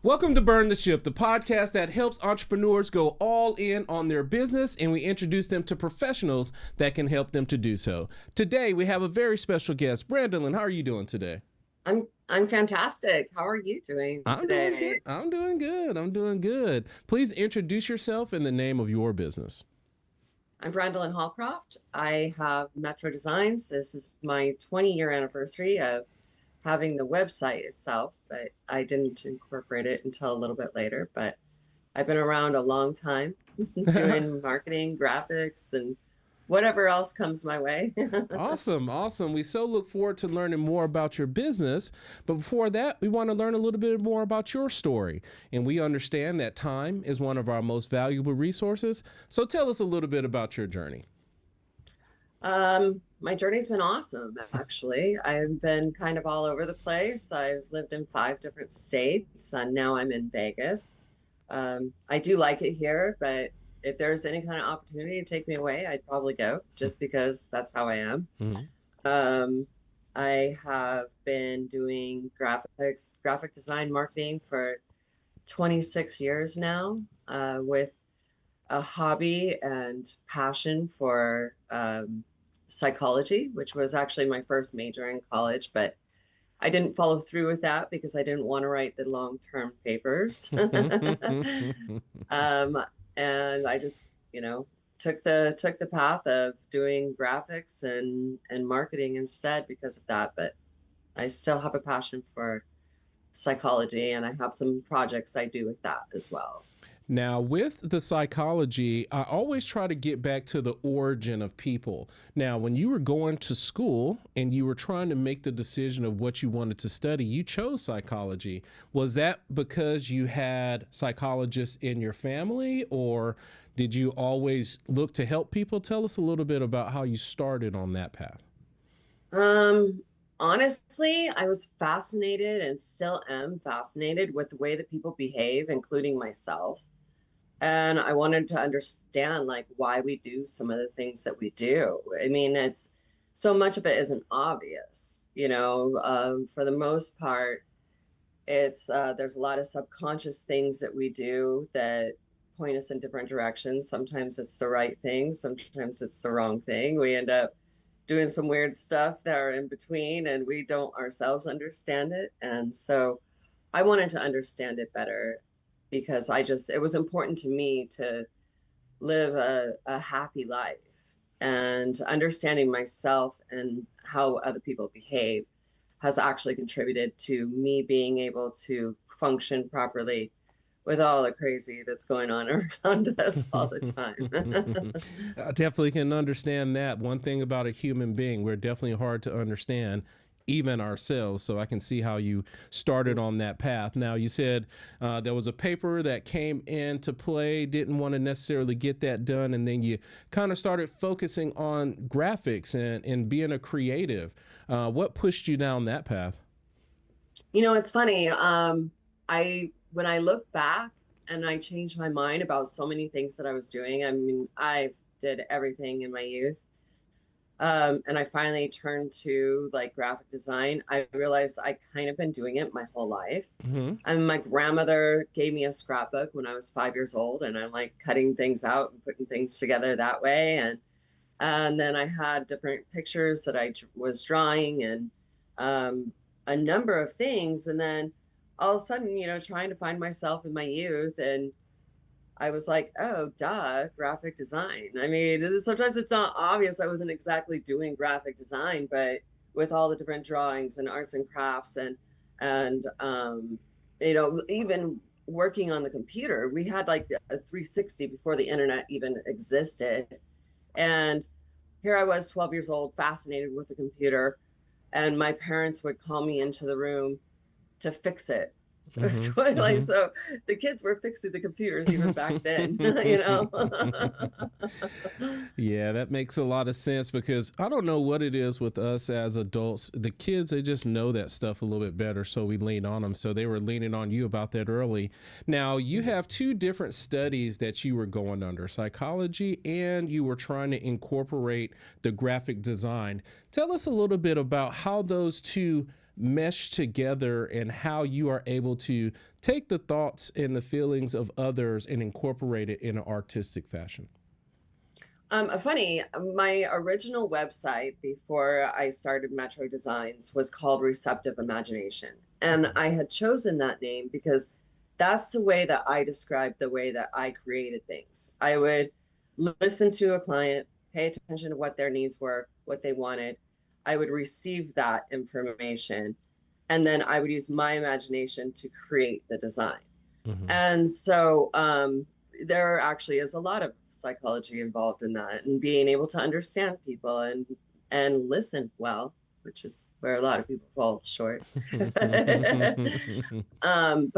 Welcome to Burn the Ship, the podcast that helps entrepreneurs go all in on their business, and we introduce them to professionals that can help them to do so. Today, we have a very special guest. Brandilyn, how are you doing today? I'm fantastic. How are you doing I'm doing good. today? I'm doing good. Please introduce yourself and the name of your business. I'm Brandilyn Hallcroft. I have Metro Designs. This is my 20-year anniversary of having the website itself, but I didn't incorporate it until a little bit later. But I've been around a long time doing marketing, graphics, and whatever else comes my way. Awesome. We so look forward to learning more about your business. But before that, we want to learn a little bit more about your story. And we understand that time is one of our most valuable resources. So tell us a little bit about your journey. My journey's been awesome, actually. I've been kind of all over the place. I've lived in 5 different states, and now I'm in Vegas. I do like it here, but if there's any kind of opportunity to take me away, I'd probably go just because that's how I am. Um, I have been doing graphic design marketing for 26 years now, with a hobby and passion for psychology, which was actually my first major in college, but I didn't follow through with that because I didn't want to write the long-term papers. Um, and I just, took the path of doing graphics and marketing instead because of that. But I still have a passion for psychology, and I have some projects I do with that as well. Now, with the psychology, I always try to get back to the origin of people. Now, when you were going to school and you were trying to make the decision of what you wanted to study, you chose psychology. Was that because you had psychologists in your family, or did you always look to help people? Tell us a little bit about how you started on that path. Um, Honestly, I was fascinated and still am fascinated with the way that people behave, including myself. And I wanted to understand like why we do some of the things that we do. I mean, it's so much of it isn't obvious, for the most part, it's there's a lot of subconscious things that we do that point us in different directions. Sometimes it's the right thing, sometimes it's the wrong thing. We end up doing some weird stuff that are in between and we don't ourselves understand it. And so I wanted to understand it better because it was important to me to live a happy life, and understanding myself and how other people behave has actually contributed to me being able to function properly with all the crazy that's going on around us all the time. I definitely can understand that. One thing about a human being, we're definitely hard to understand, even ourselves. So I can see how you started on that path. Now, you said there was a paper that came into play, didn't want to necessarily get that done, and then you kind of started focusing on graphics and being a creative. What pushed you down that path? It's funny. I when I look back and I changed my mind about so many things that I was doing. I mean, I did everything in my youth. And I finally turned to like graphic design. I realized I kind of been doing it my whole life. Mm-hmm. And my grandmother gave me a scrapbook when I was 5 years old, and I'm like cutting things out and putting things together that way. And then I had different pictures that was drawing, and a number of things. And then all of a sudden, trying to find myself in my youth, and I was like, oh, duh, graphic design. I mean, sometimes it's not obvious I wasn't exactly doing graphic design, but with all the different drawings and arts and crafts and even working on the computer, we had like a 360 before the internet even existed. And here I was, 12 years old, fascinated with the computer. And my parents would call me into the room to fix it. Like, so the kids were fixing the computers even back then, Yeah, that makes a lot of sense because I don't know what it is with us as adults. The kids, they just know that stuff a little bit better, so we lean on them. So they were leaning on you about that early. Now, you have 2 different studies that you were going under, psychology, and you were trying to incorporate the graphic design. Tell us a little bit about how those 2 mesh together and how you are able to take the thoughts and the feelings of others and incorporate it in an artistic fashion? Funny, my original website before I started Metro Designs was called Receptive Imagination. And Okay. I had chosen that name because that's the way that I described the way that I created things. I would listen to a client, pay attention to what their needs were, what they wanted. I would receive that information, and then I would use my imagination to create the design. Hmm. And so there actually is a lot of psychology involved in that, and being able to understand people and listen well, which is where a lot of people fall short. But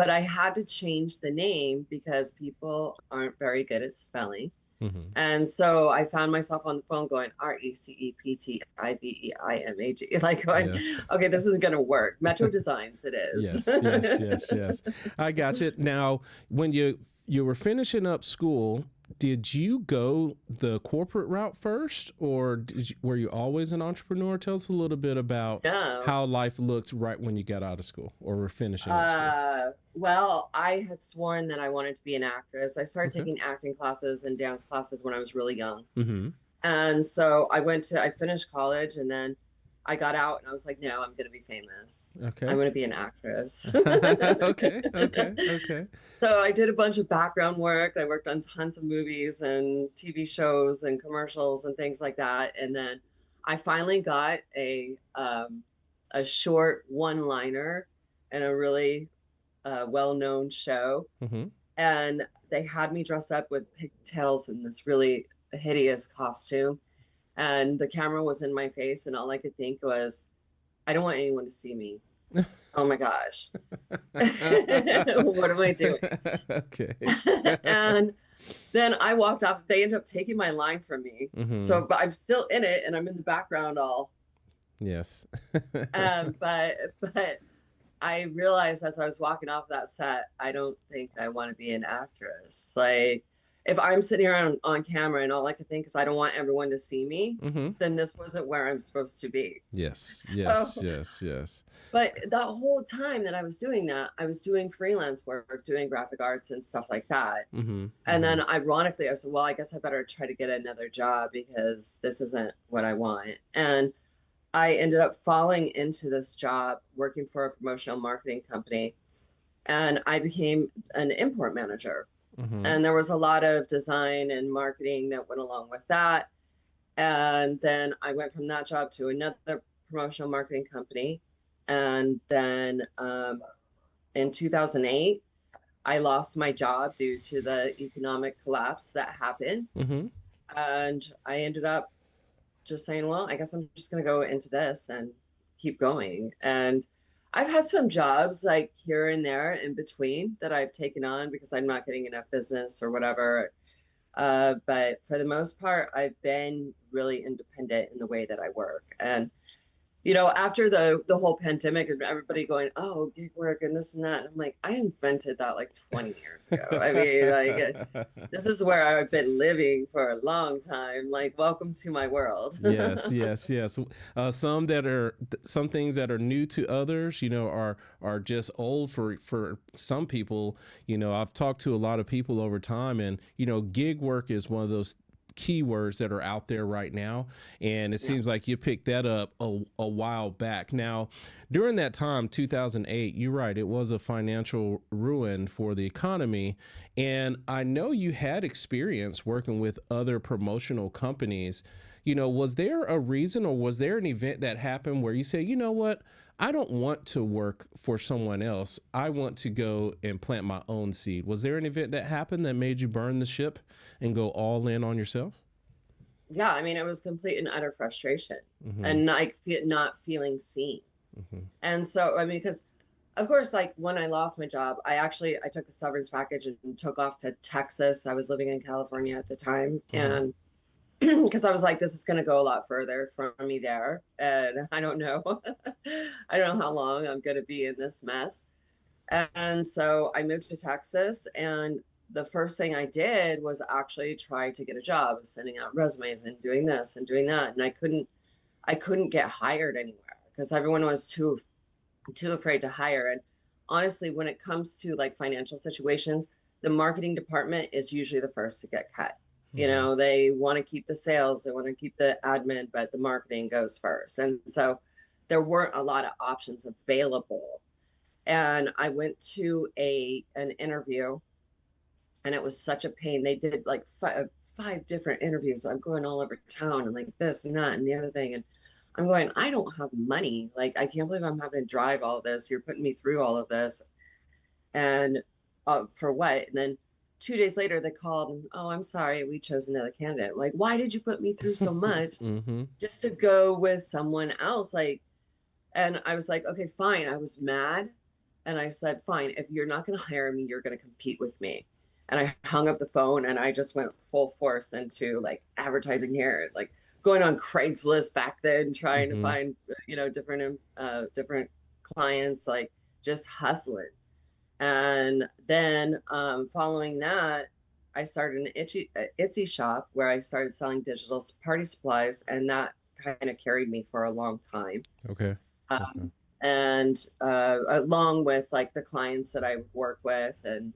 I had to change the name because people aren't very good at spelling. Hmm. And so I found myself on the phone going RECEPTIVEIMAG, like going, Yes. okay, this isn't going to work. Metro Designs, it is. Yes, yes, yes, yes. I got you. Now, when you were finishing up school, did you go the corporate route first, or were you always an entrepreneur? Tell us a little bit about No. how life looked right when you got out of school or were finishing up school. Well, I had sworn that I wanted to be an actress. I started Okay. taking acting classes and dance classes when I was really young. Mm-hmm. And so I finished college, and then I got out and I was like, no, I'm going to be famous. I'm Okay. going to be an actress. Okay. Okay. Okay. So I did a bunch of background work. I worked on tons of movies and TV shows and commercials and things like that. And then I finally got a short one-liner in a really well-known show. Mm-hmm. And they had me dress up with pigtails in this really hideous costume. And the camera was in my face, and all I could think was, I don't want anyone to see me. Oh my gosh. What am I doing? Okay. And then I walked off. They ended up taking my line from me. Mm-hmm. So, but I'm still in it, and I'm in the background all. Yes. But I realized as I was walking off that set, I don't think I want to be an actress. Like, if I'm sitting around on camera and all I could think is I don't want everyone to see me, Mm-hmm. then this wasn't where I'm supposed to be. Yes. So, Yes. Yes. Yes. but that whole time that I was doing that, I was doing freelance work, doing graphic arts and stuff like that. Mm-hmm. And Mm-hmm. then ironically, I said, well, I guess I better try to get another job because this isn't what I want. And I ended up falling into this job working for a promotional marketing company, and I became an import manager. Mm-hmm. And there was a lot of design and marketing that went along with that. And then I went from that job to another promotional marketing company. And then in 2008, I lost my job due to the economic collapse that happened. Mm-hmm. And I ended up just saying, well, I guess I'm just going to go into this and keep going. And I've had some jobs like here and there in between that I've taken on because I'm not getting enough business or whatever. But for the most part, I've been really independent in the way that I work. And after the whole pandemic and everybody going, oh, gig work and this and that, and I'm like, I invented that like 20 years ago. I mean, like, this is where I've been living for a long time. Like, welcome to my world. Yes, yes, yes. Some things that are new to others, are just old for some people. I've talked to a lot of people over time, and gig work is one of those keywords that are out there right now, and it Yeah. seems like you picked that up a while back. Now, during that time, 2008, you're right, it was a financial ruin for the economy, and I know you had experience working with other promotional companies. Was there a reason, or was there an event that happened where you say, you know what, I don't want to work for someone else, I want to go and plant my own seed? Was there an event that happened that made you burn the ship and go all in on yourself? Yeah, I mean, it was complete and utter frustration Mm-hmm. and like not feeling seen. Mm-hmm. And so, I mean, because of course, like when I lost my job, I took a severance package and took off to Texas. I was living in California at the time, Mm-hmm. and because I was like, this is going to go a lot further from me there, and I don't know, I don't know how long I'm going to be in this mess. And so I moved to Texas, and the first thing I did was actually try to get a job, sending out resumes and doing this and doing that, and I couldn't get hired anywhere because everyone was too too afraid to hire. And honestly, when it comes to like financial situations, the marketing department is usually the first to get cut. You Mm-hmm. know, they want to keep the sales, they want to keep the admin, but the marketing goes first. And so there weren't a lot of options available. And I went to an interview, and it was such a pain. They did like five different interviews. I'm going all over town and like this and that and the other thing. And I'm going, I don't have money. Like, I can't believe I'm having to drive all this. You're putting me through all of this. And for what? And then 2 days later, they called and, oh, I'm sorry, we chose another candidate. Like, why did you put me through so much Mm-hmm. just to go with someone else? Like, and I was like, okay, fine. I was mad. And I said, fine, if you're not going to hire me, you're going to compete with me. And I hung up the phone and I just went full force into like advertising here, like going on Craigslist back then, trying to Mm-hmm. find, different clients, like just hustling. And then following that, I started an Etsy shop where I started selling digital party supplies, and that kind of carried me for a long time. Okay. Okay. Um, and along with like the clients that I work with, and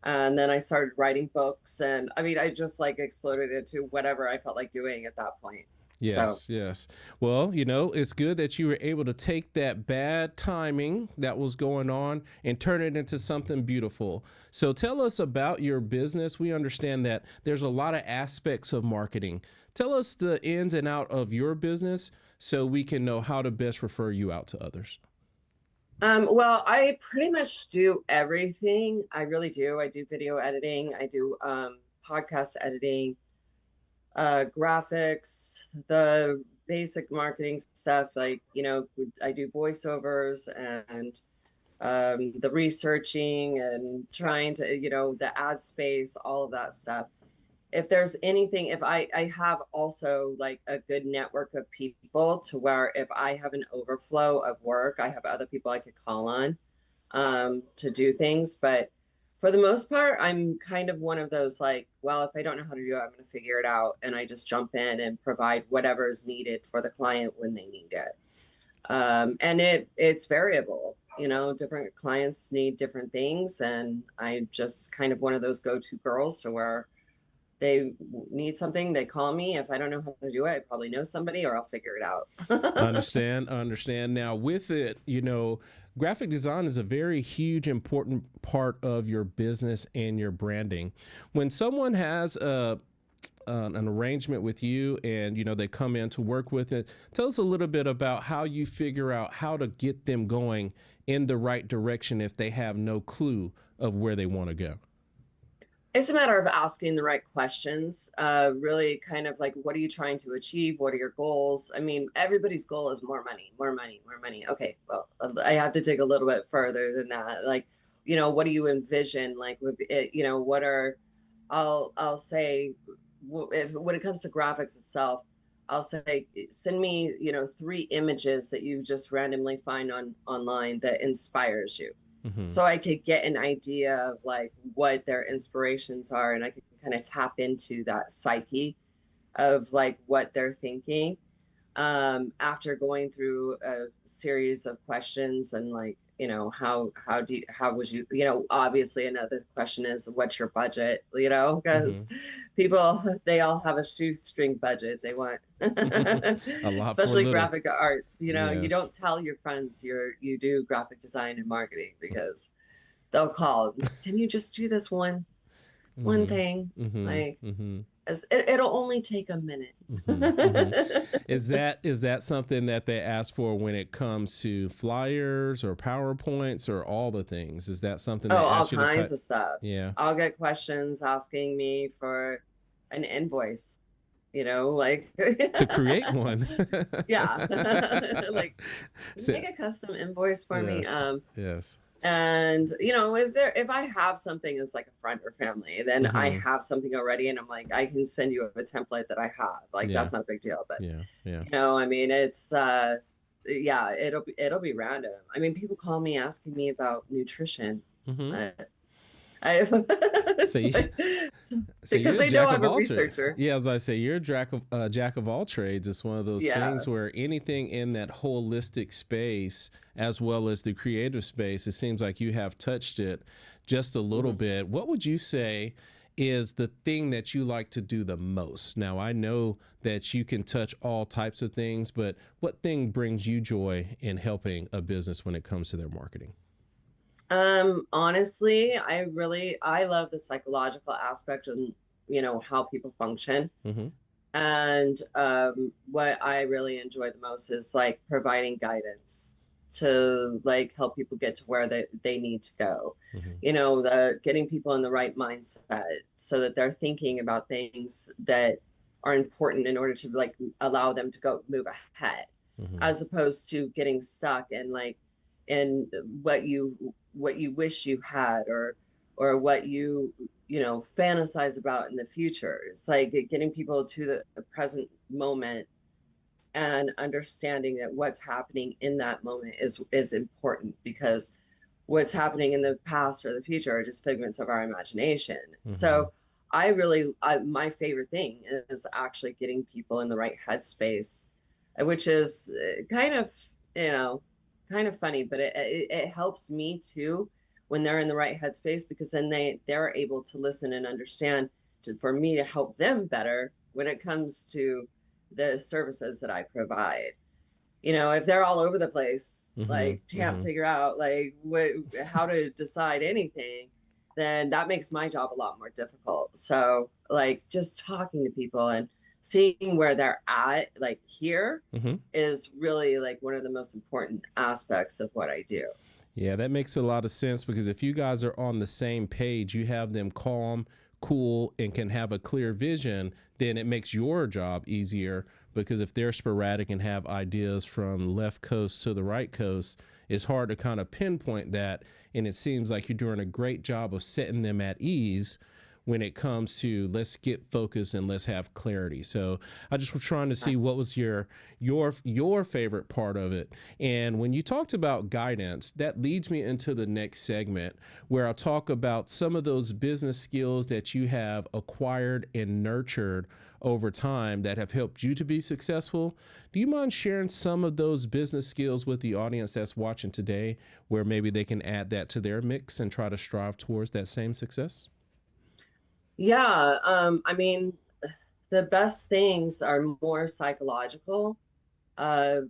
then I started writing books, and I mean, I just like exploded into whatever I felt like doing at that point. So. Yes, yes. Well, it's good that you were able to take that bad timing that was going on and turn it into something beautiful. So tell us about your business. We understand that there's a lot of aspects of marketing. Tell us the ins and out of your business so we can know how to best refer you out to others. Well, I pretty much do everything. I really do. I do video editing. I do podcast editing, graphics, the basic marketing stuff. Like, I do voiceovers and the researching and trying to, the ad space, all of that stuff. If there's anything, if I have also like a good network of people to where if I have an overflow of work, I have other people I could call on to do things. But for the most part, I'm kind of one of those like, well, if I don't know how to do it, I'm going to figure it out. And I just jump in and provide whatever is needed for the client when they need it. And it's variable. Different clients need different things. And I just kind of one of those go-to girls to where they need something, they call me. If I don't know how to do it, I probably know somebody or I'll figure it out. Understand, understand. Now, with it, graphic design is a very huge, important part of your business and your branding. When someone has an arrangement with you and they come in to work with it, tell us a little bit about how you figure out how to get them going in the right direction if they have no clue of where they want to go. It's a matter of asking the right questions. Really kind of like, what are you trying to achieve? What are your goals? I mean, everybody's goal is more money, more money, more money. Okay, well, I have to dig a little bit further than that. Like, what do you envision? Like, what are, I'll say, if when it comes to graphics itself, I'll say, send me, 3 images that you just randomly find online that inspires you, Mm-hmm. so I could get an idea of like what their inspirations are, and I could kind of tap into that psyche of like what they're thinking after going through a series of questions. And like, how would you, obviously another question is, what's your budget, Mm-hmm. because people, they all have a shoestring budget they want. A lot for Especially little. graphic arts, you Yes. don't tell your friends you do graphic design and marketing, because they'll call, can you just do this one Mm-hmm. thing, Mm-hmm. like, Mm-hmm. it'll only take a minute. Mm-hmm. Mm-hmm. Is that something that they ask for when it comes to flyers or PowerPoints or all the things? Is that something Oh, they all ask you to kinds type? of stuff. Yeah. I'll get questions asking me for an invoice, like, To create one. yeah, like, can you So, make a custom invoice for me? yes. Yes. And if I have something as like a friend or family, then I Mm-hmm. have something already, and I'm like, I can send you a template that I have. Like, Yeah. that's not a big deal. But Yeah. Yeah. I mean, it's yeah, it'll be random. I mean, people call me asking me about nutrition. Mm-hmm. Uh, I So it's you, like, So because you're a they know jack I'm of a all trades. researcher. Yeah, as I say, you're a jack of all trades. It's one of those Yeah. things where anything in that holistic space, as well as the creative space, it seems like you have touched it just a little Mhm. bit. What would you say is the thing that you like to do the most? Now, I know that you can touch all types of things, but what thing brings you joy in helping a business when it comes to their marketing? Honestly, I love the psychological aspect and how people function. Mm-hmm. And what I really enjoy the most is like providing guidance to like help people get to where they need to go. Mm-hmm. The getting people in the right mindset so that they're thinking about things that are important in order to like allow them to go move ahead, Mm-hmm. as opposed to getting stuck in what you wish you had or what you fantasize about in the future. It's like getting people to the present moment and understanding that what's happening in that moment is important, because what's happening in the past or the future are just figments of our imagination. Mm-hmm. So my favorite thing is actually getting people in the right headspace, which is you know, kind of funny, but it helps me too when they're in the right headspace, because then they're able to listen and understand for me to help them better when it comes to the services that I provide. If they're all over the place, Mm-hmm. like can't Mm-hmm. figure out like how to decide anything, then that makes my job a lot more difficult. So like just talking to people and seeing where they're at, like here, Mm-hmm. is really like one of the most important aspects of what I do. Yeah, that makes a lot of sense because if you guys are on the same page, you have them calm, cool, and can have a clear vision, then it makes your job easier because if they're sporadic and have ideas from left coast to the right coast, it's hard to kind of pinpoint that. And it seems like you're doing a great job of setting them at ease when it comes to let's get focused and let's have clarity. So I just was trying to see what was your favorite part of it. And when you talked about guidance, that leads me into the next segment where I'll talk about some of those business skills that you have acquired and nurtured over time that have helped you to be successful. Do you mind sharing some of those business skills with the audience that's watching today where maybe they can add that to their mix and try to strive towards that same success? Yeah, I mean, the best things are more psychological. Uh,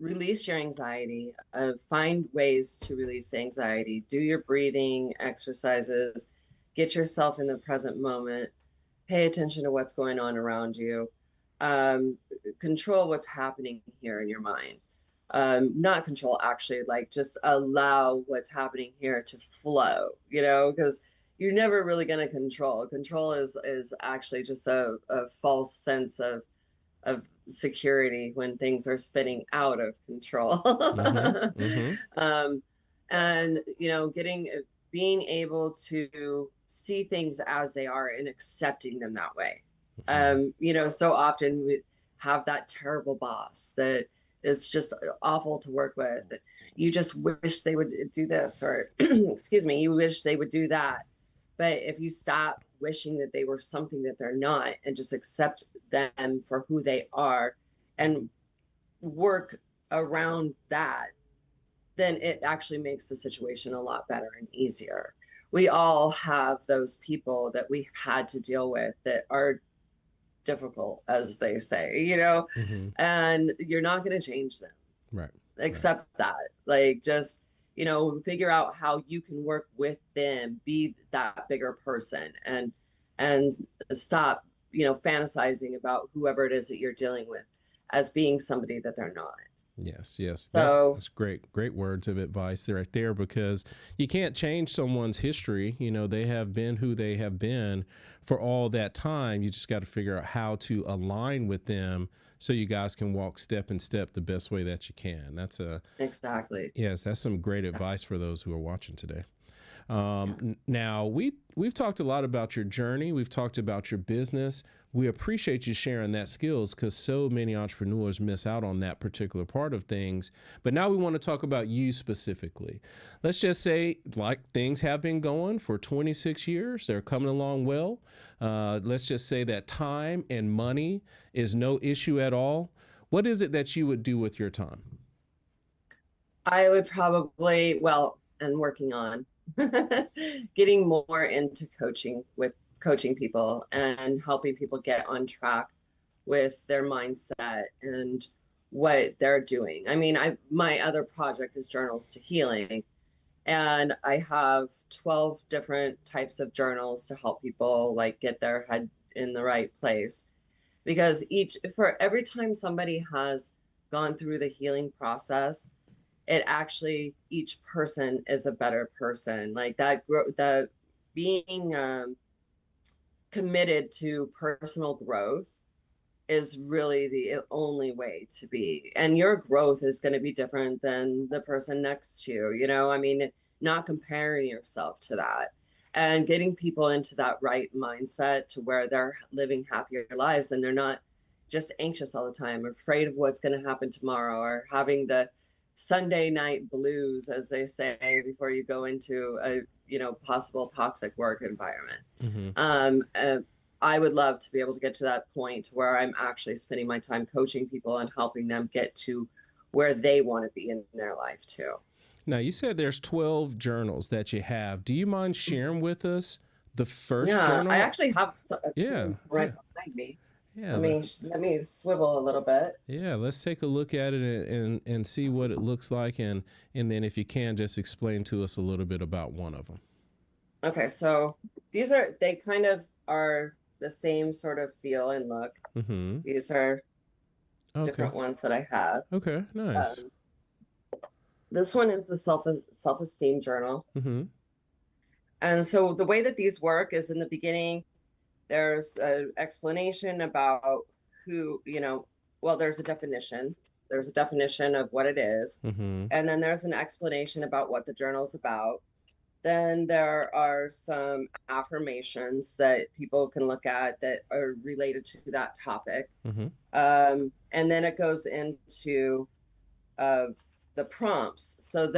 Release your anxiety. Find ways to release anxiety. Do your breathing exercises. Get yourself in the present moment. Pay attention to what's going on around you. Um, Control what's happening here in your mind. Not control, actually, like just allow what's happening here to flow, because you're never really going to control. Control is actually just a false sense of security when things are spinning out of control. Mm-hmm. Mm-hmm. um, and being able to see things as they are and accepting them that way. Mm-hmm. So often we have that terrible boss that is just awful to work with. You just wish they would do this, or excuse me, you wish they would do that. But if you stop wishing that they were something that they're not and just accept them for who they are and work around that, then it actually makes the situation a lot better and easier. We all have those people that we've had to deal with that are difficult, as they say, Mm-hmm. and you're not going to change them. Right. Right. Accept that. Like, just, figure out how you can work with them, be that bigger person, and stop, fantasizing about whoever it is that you're dealing with as being somebody that they're not. Yes, yes. So That's great. Great words of advice there right there because you can't change someone's history. You know, they have been who they have been for all that time. You just got to figure out how to align with them so you guys can walk step in step the best way that you can. exactly. Yes, that's some great advice for those who are watching today. Yeah. Now we've talked a lot about your journey. We've talked about your business. we appreciate you sharing that skills because so many entrepreneurs miss out on that particular part of things. But now we want to talk about you specifically. Let's just say, like, things have been going for 26 years. They're coming along well. Let's just say that time and money is no issue at all. What is it that you would do with your time? I would probably, well, and working on getting more into coaching with coaching people and helping people get on track with their mindset and what they're doing. I mean, my other project is Journals to Healing, and I have 12 different types of journals to help people like get their head in the right place. Because for every time somebody has gone through the healing process, it actually, each person is a better person. Like the being committed to personal growth is really the only way to be. And your growth is going to be different than the person next to you. I mean, not comparing yourself to that and getting people into that right mindset to where they're living happier lives and they're not just anxious all the time, afraid of what's going to happen tomorrow, or having the Sunday night blues, as they say, before you go into a possible toxic work environment. Mm-hmm. I would love to be able to get to that point where I'm actually spending my time coaching people and helping them get to where they want to be in their life too. Now, you said there's 12 journals that you have. Do you mind sharing with us the first Yeah, journal? I actually have Yeah, right behind me. yeah. Let me swivel a little bit. Yeah, let's take a look at it and see what it looks like, and then if you can, just explain to us a little bit about one of them. Okay, so they kind of are the same sort of feel and look. Mm-hmm. These are Okay. different ones that I have. Okay, nice. This one is the self-esteem journal. Mm-hmm. And so the way that these work is, in the beginning, there's an explanation about there's a definition. There's a definition of what it is. Mm-hmm. And then there's an explanation about what the journal's about. Then there are some affirmations that people can look at that are related to that topic. Mm-hmm. And then it goes into the prompts. So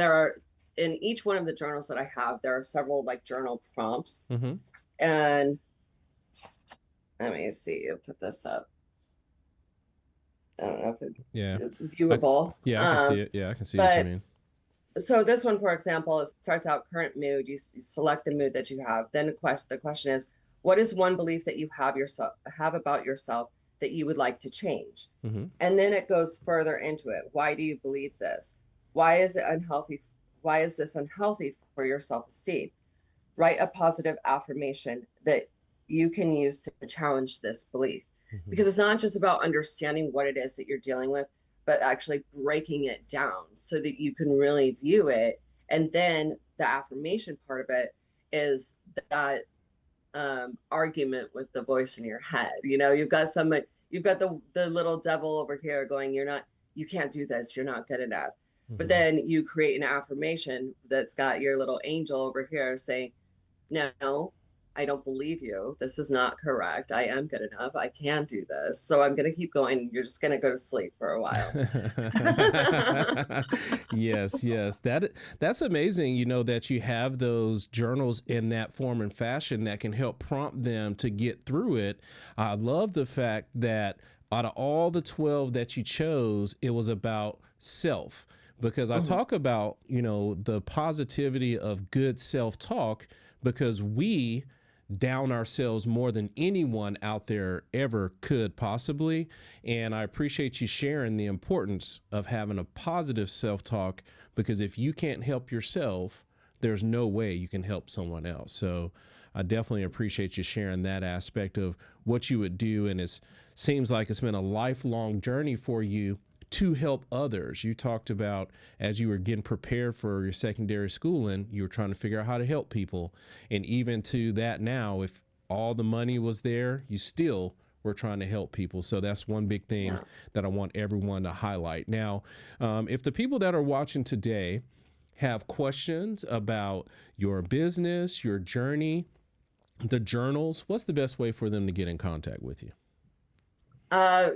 in each one of the journals that I have, there are several like journal prompts. Mm-hmm. And let me see, I'll put this up. I don't know if it's viewable. I can see it. Yeah, I can see what you mean. So this one, for example, it starts out current mood. You select the mood that you have. Then the question is, what is one belief that you have about yourself that you would like to change? Mm-hmm. And then it goes further into it. Why do you believe this? Why is it unhealthy? Why is this unhealthy for your self-esteem? Write a positive affirmation that you can use to challenge this belief. Mm-hmm. Because it's not just about understanding what it is that you're dealing with, but actually breaking it down so that you can really view it. And then the affirmation part of it is that argument with the voice in your head. You've got the little devil over here going, you can't do this, you're not good enough. Mm-hmm. But then you create an affirmation that's got your little angel over here saying, no, I don't believe you. This is not correct. I am good enough. I can do this. So I'm going to keep going. You're just going to go to sleep for a while. Yes. That's amazing, that you have those journals in that form and fashion that can help prompt them to get through it. I love the fact that out of all the 12 that you chose, it was about self. Because I talk about, the positivity of good self-talk, because we down ourselves more than anyone out there ever could possibly. And I appreciate you sharing the importance of having a positive self-talk, because if you can't help yourself, there's no way you can help someone else. So I definitely appreciate you sharing that aspect of what you would do. And it seems like it's been a lifelong journey for you to help others. You talked about, as you were getting prepared for your secondary schooling, you were trying to figure out how to help people. And even to that now, if all the money was there, you still were trying to help people. So that's one big thing that I want everyone to highlight. Now, if the people that are watching today have questions about your business, your journey, the journals, what's the best way for them to get in contact with you? Uh,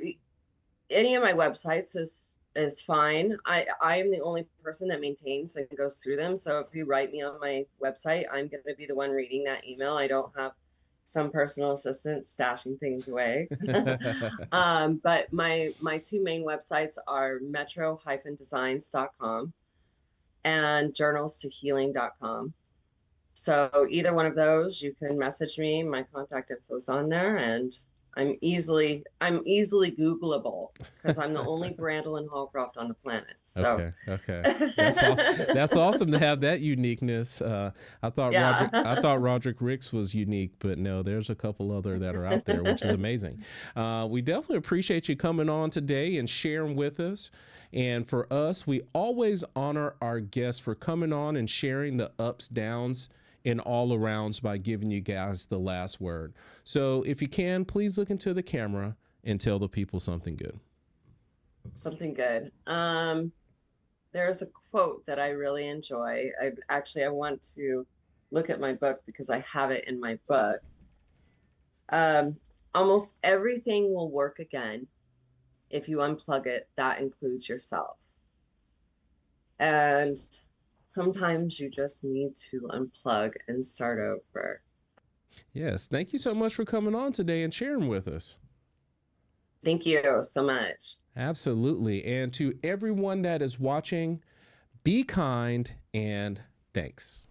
any of my websites is fine. I am the only person that maintains and goes through them. So if you write me on my website, I'm going to be the one reading that email. I don't have some personal assistant stashing things away. But my two main websites are metro-designs.com and journalstohealing.com. So either one of those, you can message me. My contact info's on there, and I'm easily Googleable because I'm the only Brandilyn Hallcroft on the planet. So Okay, okay. That's awesome. That's awesome to have that uniqueness. yeah. I thought Roderick Ricks was unique, but no, there's a couple other that are out there, which is amazing. We definitely appreciate you coming on today and sharing with us. And for us, we always honor our guests for coming on and sharing the ups, downs, and all arounds by giving you guys the last word. So if you can, please look into the camera and tell the people something good. Something good. There's a quote that I really enjoy. I want to look at my book because I have it in my book. Um, Almost everything will work again if you unplug it. That includes yourself. And sometimes you just need to unplug and start over. Yes, thank you so much for coming on today and sharing with us. Thank you so much. Absolutely. And to everyone that is watching, be kind and thanks.